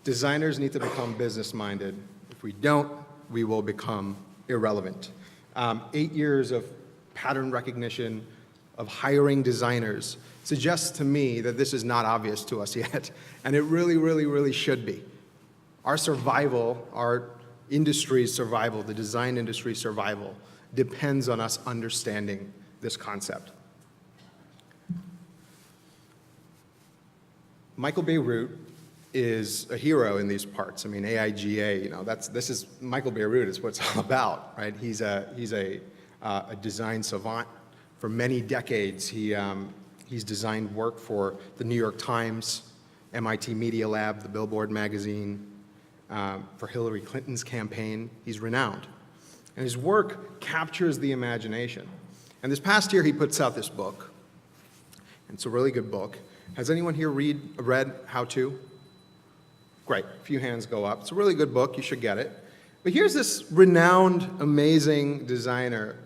Designers need to become business-minded. If we don't, we will become irrelevant. 8 years of pattern recognition, of hiring designers, suggests to me that this is not obvious to us yet, and it really, really, really should be. Our survival, our industry's survival, the design industry's survival, depends on us understanding this concept. Michael Beirut is a hero in these parts. I mean, AIGA, this is Michael Beirut is what it's all about, right? He's a design savant. For many decades, he's designed work for the New York Times, MIT Media Lab, the Billboard magazine, for Hillary Clinton's campaign. He's renowned. And his work captures the imagination. And this past year, he puts out this book. And it's a really good book. Has anyone here read How To? Great, a few hands go up. It's a really good book, you should get it. But here's this renowned, amazing designer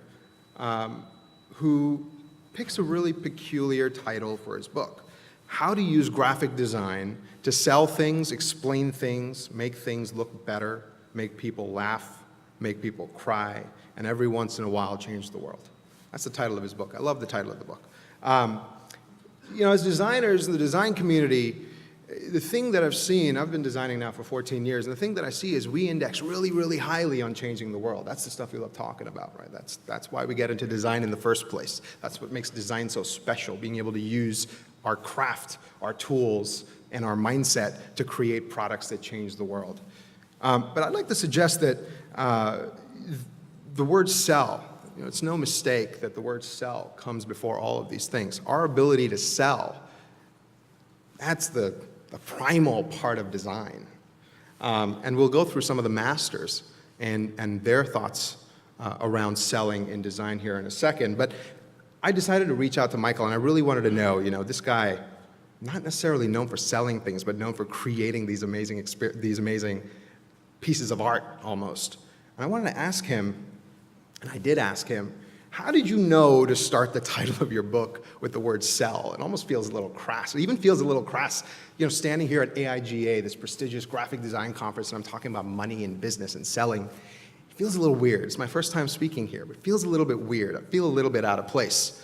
who picks a really peculiar title for his book. How to use graphic design to sell things, explain things, make things look better, make people laugh, make people cry, and every once in a while change the world. That's the title of his book. I love the title of the book. As designers in the design community, the thing that I've seen, I've been designing now for 14 years, and the thing that I see is we index really, really highly on changing the world. That's the stuff we love talking about, right? That's why we get into design in the first place. That's what makes design so special, being able to use our craft, our tools, and our mindset to create products that change the world. But I'd like to suggest that the word sell, it's no mistake that the word sell comes before all of these things. Our ability to sell, that's the primal part of design. And we'll go through some of the masters and their thoughts around selling in design here in a second. But I decided to reach out to Michael, and I really wanted to know, this guy, not necessarily known for selling things, but known for creating these amazing pieces of art almost. And I wanted to ask him, and I did ask him, how did you know to start the title of your book with the word sell? It almost feels a little crass. It even feels a little crass, standing here at AIGA, this prestigious graphic design conference, and I'm talking about money and business and selling. It feels a little weird. It's my first time speaking here, but it feels a little bit weird. I feel a little bit out of place.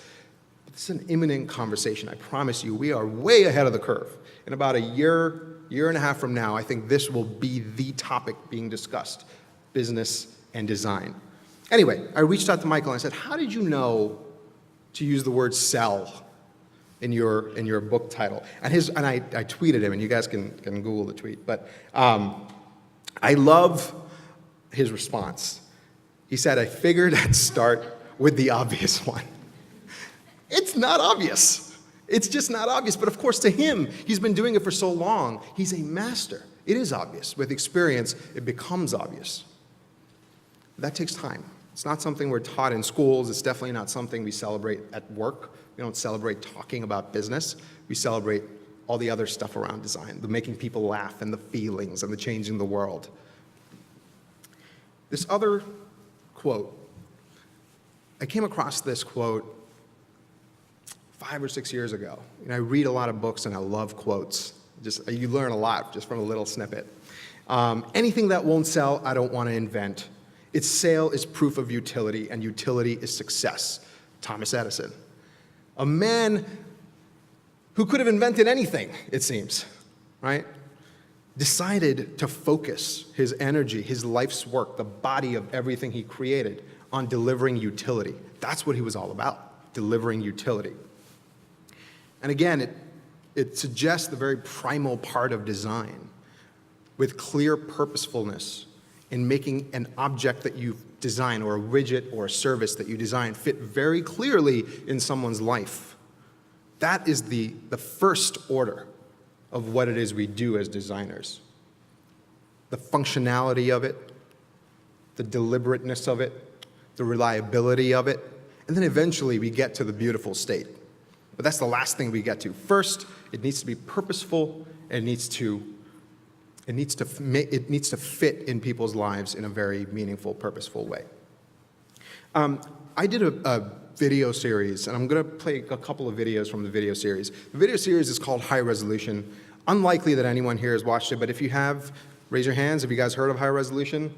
But this is an imminent conversation. I promise you, we are way ahead of the curve. In about a year and a half from now, I think this will be the topic being discussed, business and design. Anyway, I reached out to Michael and I said, how did you know to use the word sell in your book title? And I tweeted him, and you guys can Google the tweet, but I love his response. He said, I figured I'd start with the obvious one. It's not obvious. It's just not obvious. But of course, to him, he's been doing it for so long, he's a master. It is obvious. With experience, it becomes obvious. That takes time. It's not something we're taught in schools. It's definitely not something we celebrate at work. We don't celebrate talking about business. We celebrate all the other stuff around design, the making people laugh and the feelings and the changing the world. This other quote, I came across this quote 5 or 6 years ago. I read a lot of books and I love quotes. You learn a lot just from a little snippet. Anything that won't sell, I don't want to invent. Its sale is proof of utility, and utility is success. Thomas Edison. A man who could have invented anything, it seems, right? Decided to focus his energy, his life's work, the body of everything he created on delivering utility. That's what he was all about, delivering utility. And again, it suggests the very primal part of design with clear purposefulness in making an object that you design or a widget or a service that you design fit very clearly in someone's life. That is the first order of what it is we do as designers. The functionality of it, the deliberateness of it, the reliability of it, and then eventually we get to the beautiful state. But that's the last thing we get to. First, it needs to be purposeful, and it needs to fit in people's lives in a very meaningful, purposeful way. I did a video series, and I'm going to play a couple of videos from the video series. The video series is called High Resolution. unlikely that anyone here has watched it, but if you have, raise your hands. Have you guys heard of high resolution?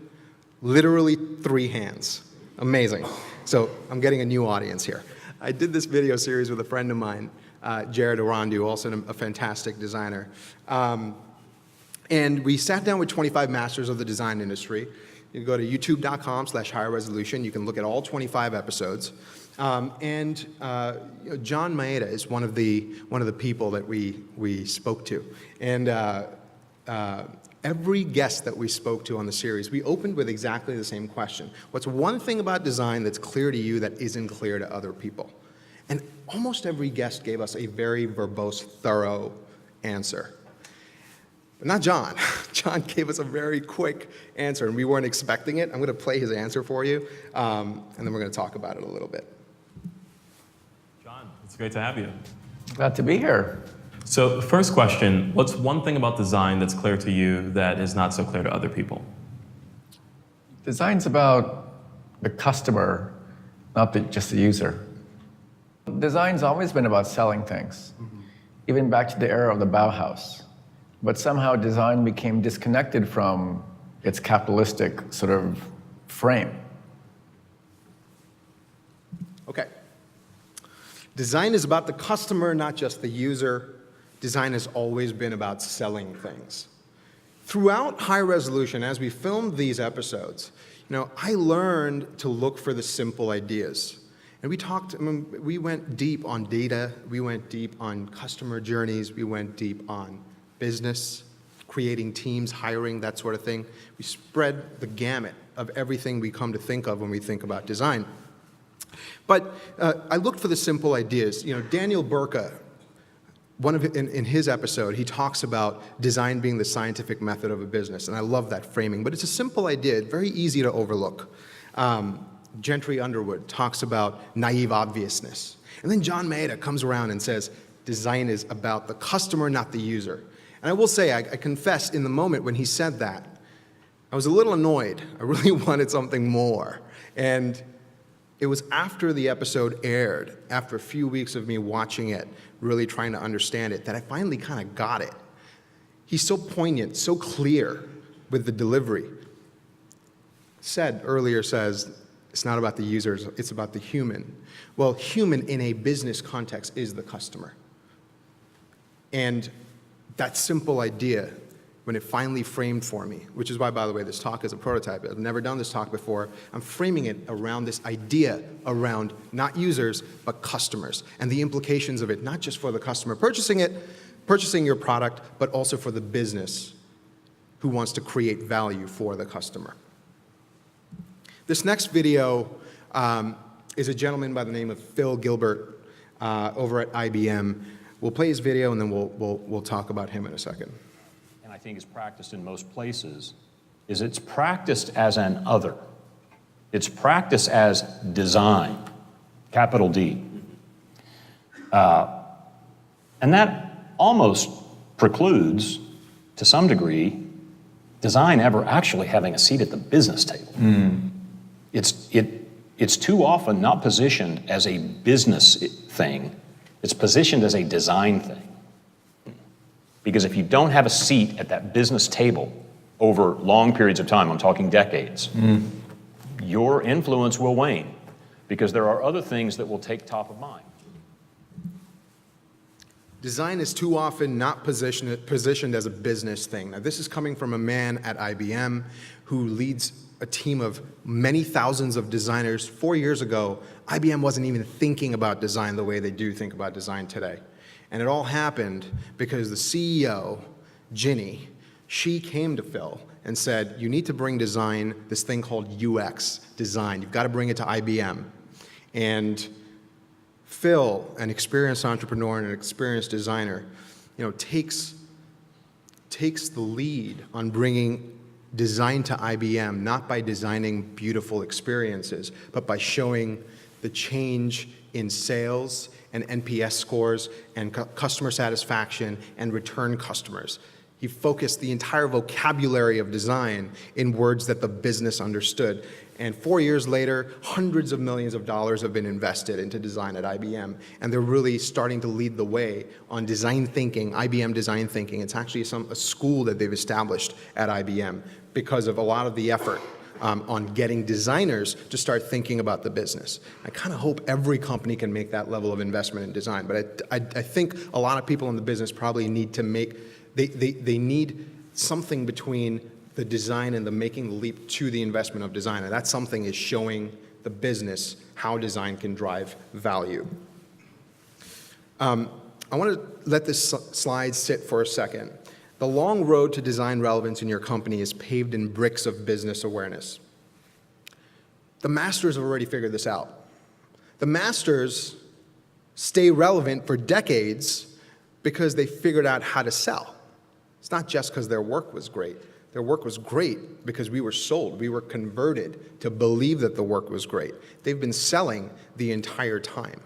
Literally 3 hands. Amazing. So I'm getting a new audience here. I did this video series with a friend of mine, Jared Arandu, also a fantastic designer. And we sat down with 25 masters of the design industry. You can go to youtube.com/higher resolution. You can look at all 25 episodes. John Maeda is one of the people that we spoke to. And every guest that we spoke to on the series, we opened with exactly the same question. What's one thing about design that's clear to you that isn't clear to other people? And almost every guest gave us a very verbose, thorough answer. But not John. John gave us a very quick answer, and we weren't expecting it. I'm going to play his answer for you, and then we're going to talk about it a little bit. John, it's great to have you. Glad to be here. So the first question, what's one thing about design that's clear to you that is not so clear to other people? Design's about the customer, not just the user. Design's always been about selling things, even back to the era of the Bauhaus. But somehow design became disconnected from its capitalistic sort of frame. Okay. Design is about the customer, not just the user. Design has always been about selling things. Throughout High Resolution, as we filmed these episodes, I learned to look for the simple ideas. And we went deep on data, we went deep on customer journeys, we went deep on business, creating teams, hiring, that sort of thing. We spread the gamut of everything we come to think of when we think about design. But I looked for the simple ideas. Daniel Burka, in his episode, he talks about design being the scientific method of a business, and I love that framing. But it's a simple idea, very easy to overlook. Gentry Underwood talks about naive obviousness. And then John Maeda comes around and says, design is about the customer, not the user. And I will say, I confess, in the moment when he said that, I was a little annoyed. I really wanted something more. And it was after the episode aired, after a few weeks of me watching it, really trying to understand it, that I finally kind of got it. He's so poignant, so clear with the delivery. Earlier says, it's not about the users, it's about the human. Well, human in a business context is the customer. And that simple idea, when it finally framed for me, which is why, by the way, this talk is a prototype. I've never done this talk before. I'm framing it around this idea around not users, but customers, and the implications of it, not just for the customer purchasing your product, but also for the business who wants to create value for the customer. This next video is a gentleman by the name of Phil Gilbert over at IBM. We'll play his video, and then we'll talk about him in a second. And I think is practiced in most places, is it's practiced as an other. It's practiced as design, capital D. And that almost precludes, to some degree, design ever actually having a seat at the business table. It's too often not positioned as a business thing. It's positioned as a design thing. Because if you don't have a seat at that business table over long periods of time, I'm talking decades, your influence will wane because there are other things that will take top of mind. Design is too often not positioned as a business thing. Now, this is coming from a man at IBM who leads a team of many thousands of designers. 4 years ago, IBM wasn't even thinking about design the way they do think about design today. And it all happened because the CEO, Ginny, she came to Phil and said, you need to bring design, this thing called UX design. You've got to bring it to IBM. And Phil, an experienced entrepreneur and an experienced designer, takes the lead on bringing design to IBM, not by designing beautiful experiences, but by showing the change in sales and NPS scores and customer satisfaction and return customers. He focused the entire vocabulary of design in words that the business understood. And 4 years later, hundreds of millions of dollars have been invested into design at IBM, and they're really starting to lead the way on design thinking, IBM design thinking. It's actually a school that they've established at IBM because of a lot of the effort on getting designers to start thinking about the business. I kind of hope every company can make that level of investment in design, but I think a lot of people in the business probably need to make, they need something between the design and the making the leap to the investment of design, and that something is showing the business how design can drive value. I want to let this slide sit for a second. The long road to design relevance in your company is paved in bricks of business awareness. The masters have already figured this out. The masters stay relevant for decades because they figured out how to sell. It's not just because their work was great. Their work was great because we were sold. We were converted to believe that the work was great. They've been selling the entire time.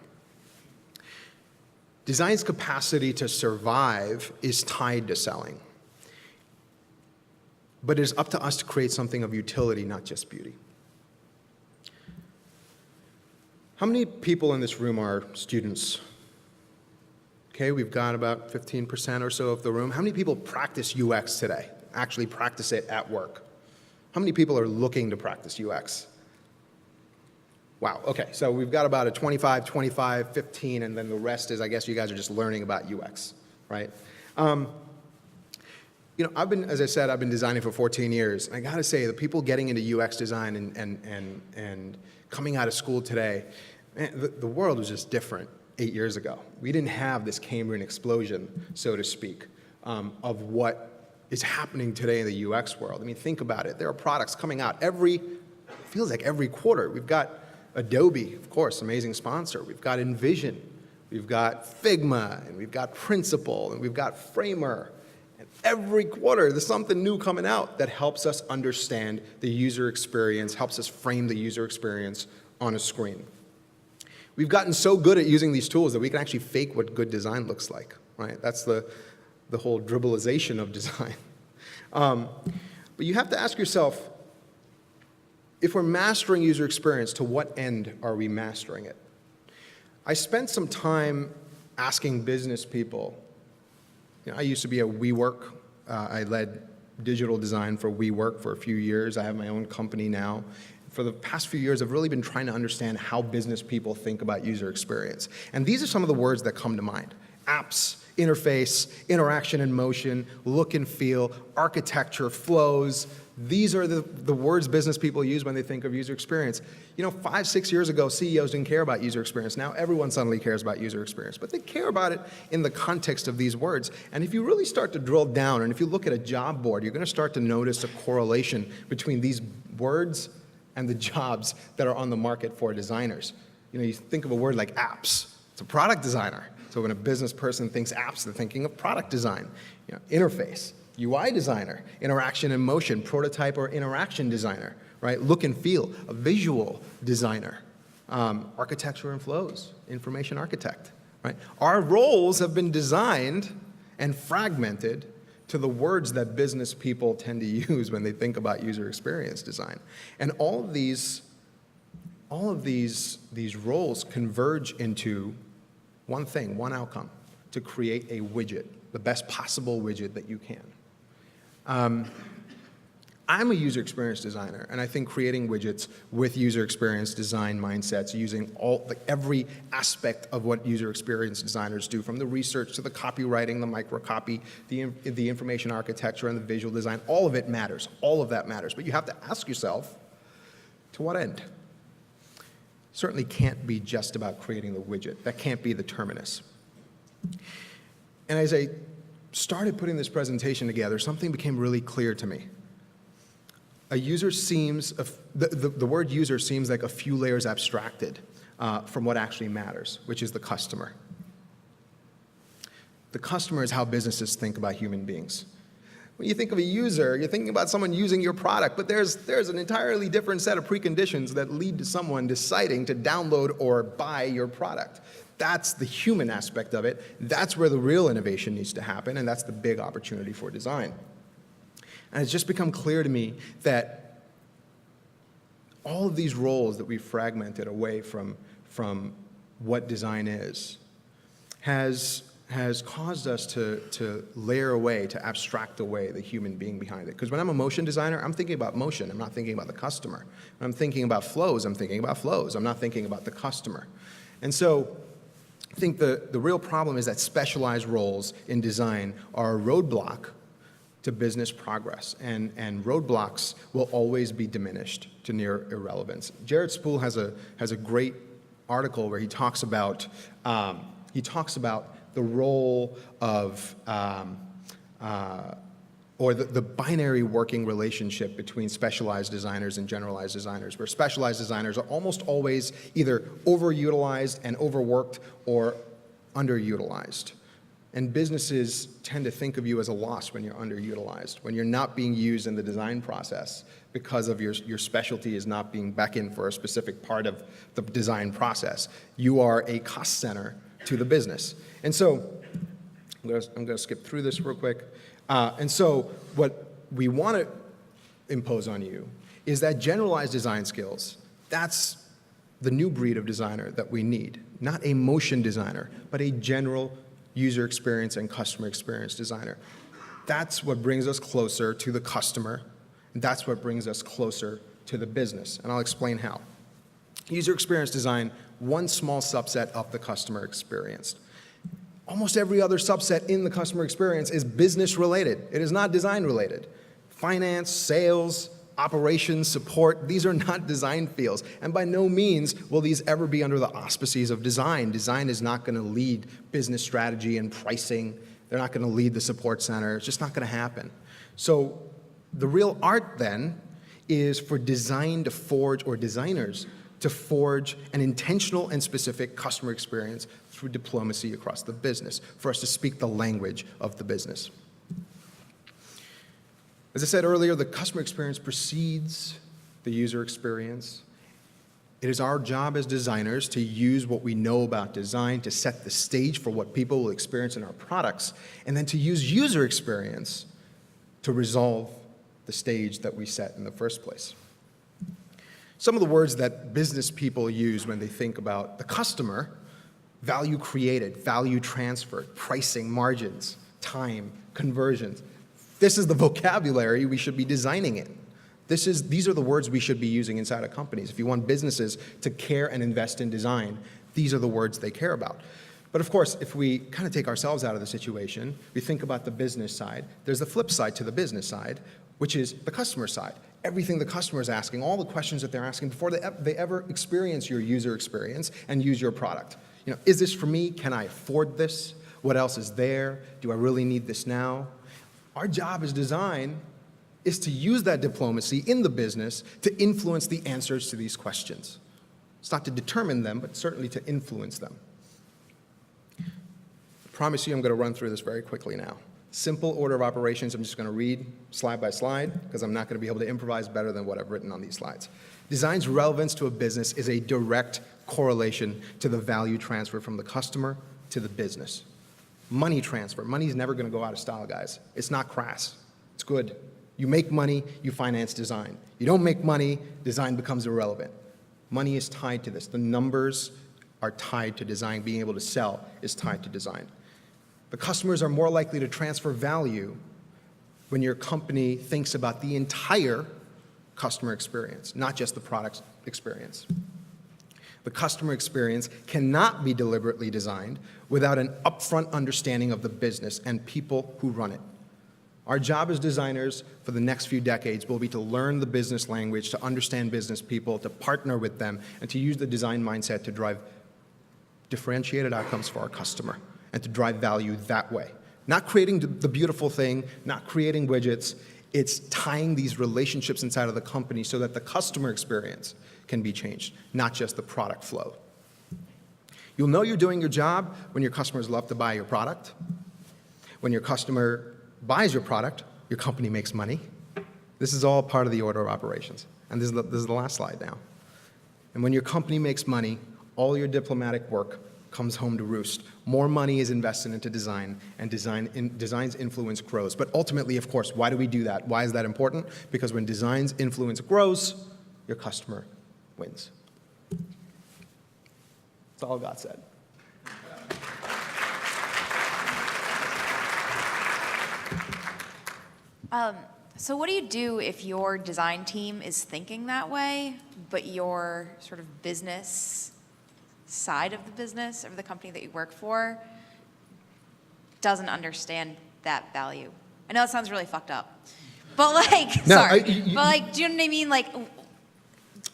Design's capacity to survive is tied to selling. But it is up to us to create something of utility, not just beauty. How many people in this room are students? Okay, we've got about 15% or so of the room. How many people practice UX today? Actually practice it at work? How many people are looking to practice UX? Wow, okay, so we've got about a 25, 15, and then the rest is, I guess you guys are just learning about UX, right? As I said, I've been designing for 14 years. And I gotta say, the people getting into UX design and coming out of school today, man, the world was just different 8 years ago. We didn't have this Cambrian explosion, so to speak, of what is happening today in the UX world. I mean, think about it. There are products coming out feels like every quarter. We've got Adobe, of course, amazing sponsor. We've got InVision. We've got Figma, and we've got Principle, and we've got Framer. And every quarter, there's something new coming out that helps us understand the user experience, helps us frame the user experience on a screen. We've gotten so good at using these tools that we can actually fake what good design looks like, right? That's the whole dribblization of design. But you have to ask yourself, if we're mastering user experience, to what end are we mastering it? I spent some time asking business people. I used to be at WeWork. I led digital design for WeWork for a few years. I have my own company now. For the past few years, I've really been trying to understand how business people think about user experience. And these are some of the words that come to mind. Apps, interface, interaction and motion, look and feel, architecture, flows. These are the words business people use when they think of user experience. 5, 6 years ago, CEOs didn't care about user experience. Now everyone suddenly cares about user experience, but they care about it in the context of these words. And if you really start to drill down, and if you look at a job board, you're going to start to notice a correlation between these words and the jobs that are on the market for designers. You think of a word like apps. It's a product designer. So when a business person thinks apps, they're thinking of product design. Interface, UI designer, interaction and motion, prototype or interaction designer, right? Look and feel, a visual designer. Architecture and flows, information architect, right? Our roles have been designed and fragmented to the words that business people tend to use when they think about user experience design. And all of these roles converge into one thing, one outcome, to create a widget, the best possible widget that you can. I'm a user experience designer, and I think creating widgets with user experience design mindsets, using every aspect of what user experience designers do, from the research to the copywriting, the microcopy, the information architecture, and the visual design, all of it matters. All of that matters. But you have to ask yourself, to what end? Certainly can't be just about creating the widget. That can't be the terminus. And as I started putting this presentation together, something became really clear to me. The word user seems like a few layers abstracted from what actually matters, which is the customer. The customer is how businesses think about human beings. When you think of a user, you're thinking about someone using your product, but there's an entirely different set of preconditions that lead to someone deciding to download or buy your product. That's the human aspect of it. That's where the real innovation needs to happen, and that's the big opportunity for design. And it's just become clear to me that all of these roles that we've fragmented away from what design is has caused us to layer away, to abstract away the human being behind it. Because when I'm a motion designer, I'm thinking about motion. I'm not thinking about the customer. When I'm thinking about flows, I'm thinking about flows. I'm not thinking about the customer. And so I think the real problem is that specialized roles in design are a roadblock to business progress, and roadblocks will always be diminished to near irrelevance. Jared Spool has a great article where he talks about the role of or the binary working relationship between specialized designers and generalized designers, where specialized designers are almost always either overutilized and overworked or underutilized. And businesses tend to think of you as a loss when you're underutilized, when you're not being used in the design process because of your specialty is not being beckoned for a specific part of the design process. You are a cost center to the business. And so I'm going to skip through this real quick. And so what we want to impose on you is that generalized design skills. That's the new breed of designer that we need. Not a motion designer, but a general user experience and customer experience designer. That's what brings us closer to the customer. And that's what brings us closer to the business. And I'll explain how. User experience design, one small subset of the customer experience. Almost every other subset in the customer experience is business related. It is not design related. Finance, sales, operations, support, these are not design fields. And by no means will these ever be under the auspices of design. Design is not going to lead business strategy and pricing. They're not going to lead the support center. It's just not going to happen. So the real art then is for design to forge, or designers to forge, an intentional and specific customer experience through diplomacy across the business, for us to speak the language of the business. As I said earlier, the customer experience precedes the user experience. It is our job as designers to use what we know about design to set the stage for what people will experience in our products, and then to use user experience to resolve the stage that we set in the first place. Some of the words that business people use when they think about the customer: value created, value transferred, pricing, margins, time, conversions. This is the vocabulary we should be designing in. These are the words we should be using inside of companies. If you want businesses to care and invest in design, these are the words they care about. But of course, if we kind of take ourselves out of the situation, we think about the business side, there's the flip side to the business side, which is the customer side. Everything the customer is asking, all the questions that they're asking before they ever experience your user experience and use your product. You know, is this for me? Can I afford this? What else is there? Do I really need this now? Our job as design is to use that diplomacy in the business to influence the answers to these questions. It's not to determine them, but certainly to influence them. I promise you I'm going to run through this very quickly now. Simple order of operations. I'm just going to read slide by slide because I'm not going to be able to improvise better than what I've written on these slides. Design's relevance to a business is a direct correlation to the value transfer from the customer to the business. Money transfer. Money is never going to go out of style, guys. It's not crass. It's good. You make money, you finance design. You don't make money, design becomes irrelevant. Money is tied to this. The numbers are tied to design. Being able to sell is tied to design. The customers are more likely to transfer value when your company thinks about the entire customer experience, not just the product experience. The customer experience cannot be deliberately designed without an upfront understanding of the business and people who run it. Our job as designers for the next few decades will be to learn the business language, to understand business people, to partner with them, and to use the design mindset to drive differentiated outcomes for our customer and to drive value that way. Not creating the beautiful thing, not creating widgets. It's tying these relationships inside of the company so that the customer experience can be changed, not just the product flow. You'll know you're doing your job when your customers love to buy your product, when your customer buys your product, your company makes money. This is all part of the order of operations. And this is the last slide now. And when your company makes money, all your diplomatic work comes home to roost. More money is invested into design, and design's influence grows. But ultimately, of course, why do we do that? Why is that important? Because when design's influence grows, your customer wins. That's all God said. So what do you do if your design team is thinking that way, but your sort of business side of the business or the company that you work for doesn't understand that value? I know it sounds really fucked up, but like, No, sorry, but like, do you know what I mean? Like,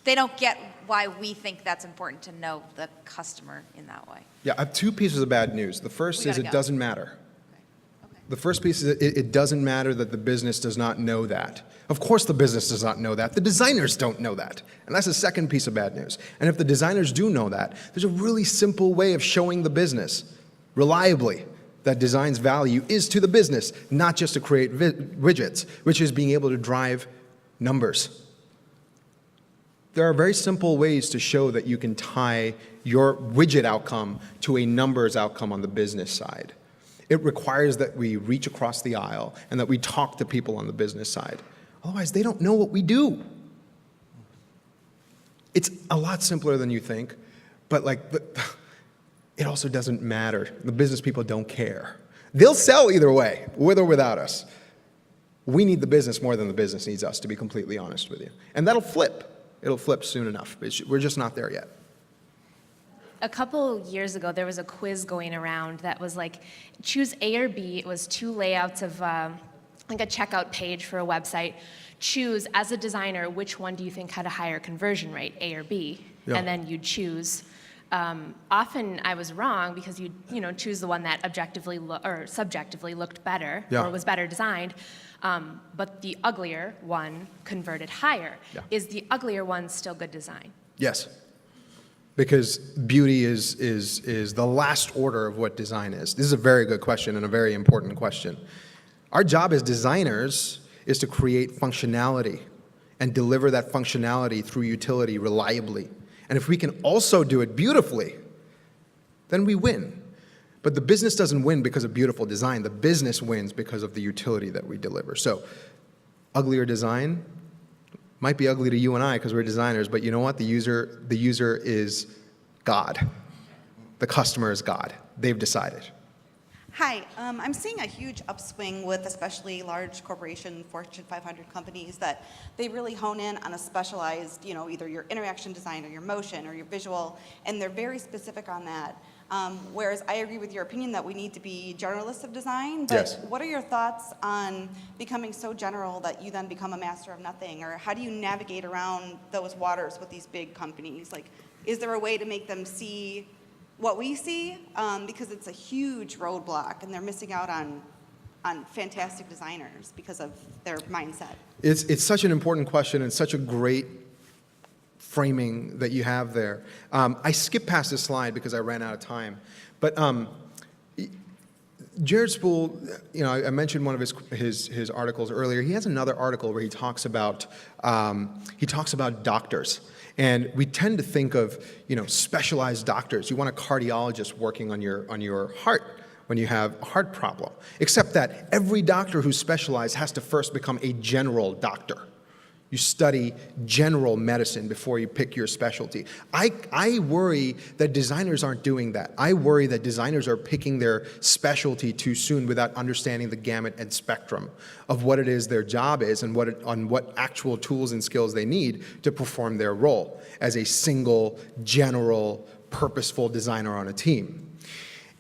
they don't get why we think that's important to know the customer in that way. Yeah, I have two pieces of bad news. The first We is gotta it go. doesn't matter. Okay. The first piece is it doesn't matter that the business does not know that. Of course the business does not know that. The designers don't know that. And that's the second piece of bad news. And if the designers do know that, there's a really simple way of showing the business reliably that design's value is to the business, not just to create widgets, which is being able to drive numbers. There are very simple ways to show that you can tie your widget outcome to a numbers outcome on the business side. It requires that we reach across the aisle and that we talk to people on the business side. Otherwise, they don't know what we do. It's a lot simpler than you think, but it also doesn't matter. The business people don't care. They'll sell either way, with or without us. We need the business more than the business needs us, to be completely honest with you. And that'll flip. It'll flip soon enough. We're just not there yet. A couple years ago, there was a quiz going around that was like, choose A or B. It was two layouts of like a checkout page for a website. Choose, as a designer, which one do you think had a higher conversion rate, A or B? Yeah. And then you'd choose. Often I was wrong because you choose the one that objectively or subjectively looked better Yeah. or was better designed. But the uglier one converted higher. Yeah. Is the uglier one still good design? Yes. Because beauty is the last order of what design is. This is a very good question and a very important question. Our job as designers is to create functionality and deliver that functionality through utility reliably. And if we can also do it beautifully, then we win. But the business doesn't win because of beautiful design. The business wins because of the utility that we deliver. So, uglier design might be ugly to you and I because we're designers, but you know what? The user is God. The customer is God. They've decided. Hi, I'm seeing a huge upswing with especially large corporation, Fortune 500 companies that they really hone in on a specialized, either your interaction design or your motion or your visual, and they're very specific on that. Whereas I agree with your opinion that we need to be generalists of design, but Yes. what are your thoughts on becoming so general that you then become a master of nothing? Or how do you navigate around those waters with these big companies? Like, is there a way to make them see what we see? Because it's a huge roadblock and they're missing out on fantastic designers because of their mindset. It's such an important question and such a great framing that you have there. I skipped past this slide because I ran out of time. But Jared Spool, I mentioned one of his articles earlier. He has another article where he talks about doctors. And we tend to think of, specialized doctors. You want a cardiologist working on your heart when you have a heart problem. Except that every doctor who's specialized has to first become a general doctor. You study general medicine before you pick your specialty. I worry that designers aren't doing that. I worry that designers are picking their specialty too soon without understanding the gamut and spectrum of what it is their job is and what actual tools and skills they need to perform their role as a single, general, purposeful designer on a team.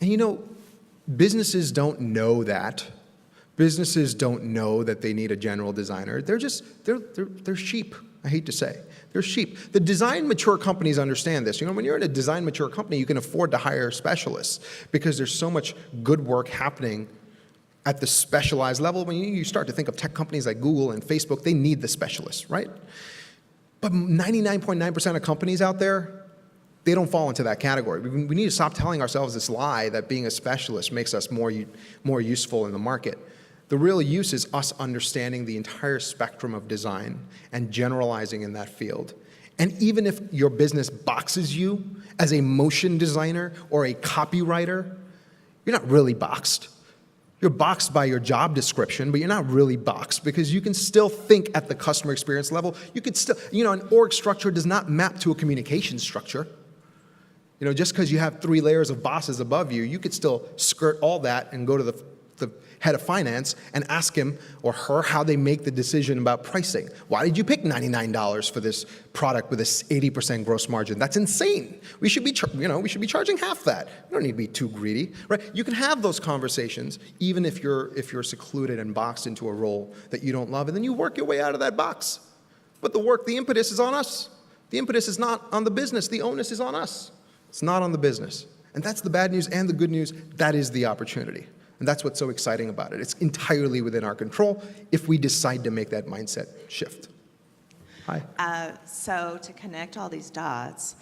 And businesses don't know that. Businesses don't know that they need a general designer. They're sheep, I hate to say. They're sheep. The design mature companies understand this. When you're in a design mature company, you can afford to hire specialists because there's so much good work happening at the specialized level. When you start to think of tech companies like Google and Facebook, they need the specialists, right? But 99.9% of companies out there, they don't fall into that category. We need to stop telling ourselves this lie that being a specialist makes us more useful in the market. The real use is us understanding the entire spectrum of design and generalizing in that field. And even if your business boxes you as a motion designer or a copywriter, you're not really boxed. You're boxed by your job description, but you're not really boxed because you can still think at the customer experience level. You could still, an org structure does not map to a communication structure. Just because you have 3 layers of bosses above you, you could still skirt all that and go to the head of finance and ask him or her how they make the decision about pricing. Why did you pick $99 for this product with this 80% gross margin? That's insane. We should be, charging half that. You don't need to be too greedy, right? You can have those conversations even if you're secluded and boxed into a role that you don't love, and then you work your way out of that box. But the impetus is on us. The impetus is not on the business. The onus is on us. It's not on the business. And that's the bad news and the good news. That is the opportunity. And that's what's so exciting about it. It's entirely within our control if we decide to make that mindset shift. Hi. So to connect all these dots,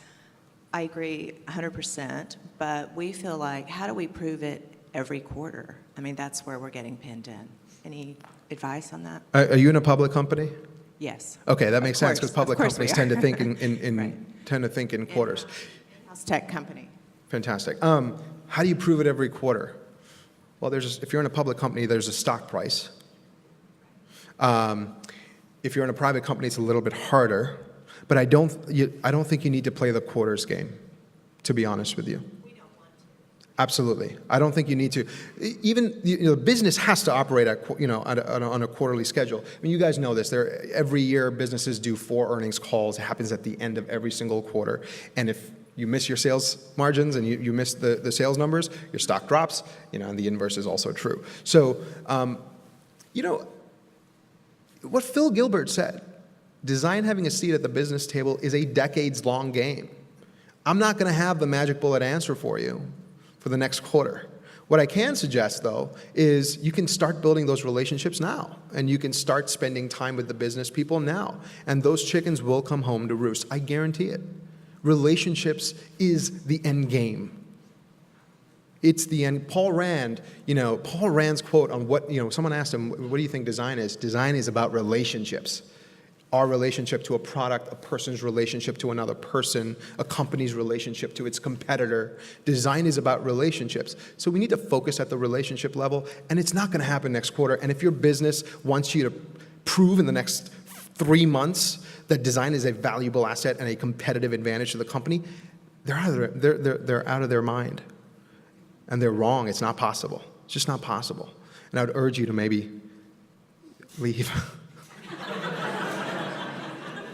I agree 100%, but we feel like, how do we prove it every quarter? I mean, that's where we're getting pinned in. Any advice on that? Are you in a public company? Yes. Okay, that makes sense because public companies tend to think Right. tend to think in quarters. In-house tech company. Fantastic. How do you prove it every quarter? Well, if you're in a public company, there's a stock price. If you're in a private company, it's a little bit harder. But I don't think you need to play the quarters game, to be honest with you. We don't want to. Absolutely. I don't think you need to. Even business has to operate on a quarterly schedule. I mean, you guys know this. Every year, businesses do 4 earnings calls. It happens at the end of every single quarter. And if you miss your sales margins and you miss the sales numbers, your stock drops, and the inverse is also true. So, what Phil Gilbert said, design having a seat at the business table is a decades-long game. I'm not going to have the magic bullet answer for you for the next quarter. What I can suggest, though, is you can start building those relationships now, and you can start spending time with the business people now, and those chickens will come home to roost. I guarantee it. Relationships is the end game. It's the end. Paul Rand's quote on someone asked him, what do you think design is? Design is about relationships. Our relationship to a product, a person's relationship to another person, a company's relationship to its competitor. Design is about relationships. So we need to focus at the relationship level, and it's not going to happen next quarter. And if your business wants you to prove in the next 3 months that design is a valuable asset and a competitive advantage to the company, they're out of their mind. And they're wrong. It's not possible. It's just not possible. And I would urge you to maybe leave.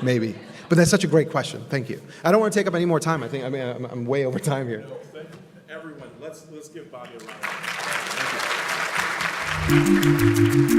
Maybe. But that's such a great question. Thank you. I don't want to take up any more time. I'm way over time here. No, thank everyone. Let's give Bobby a round. Thank you.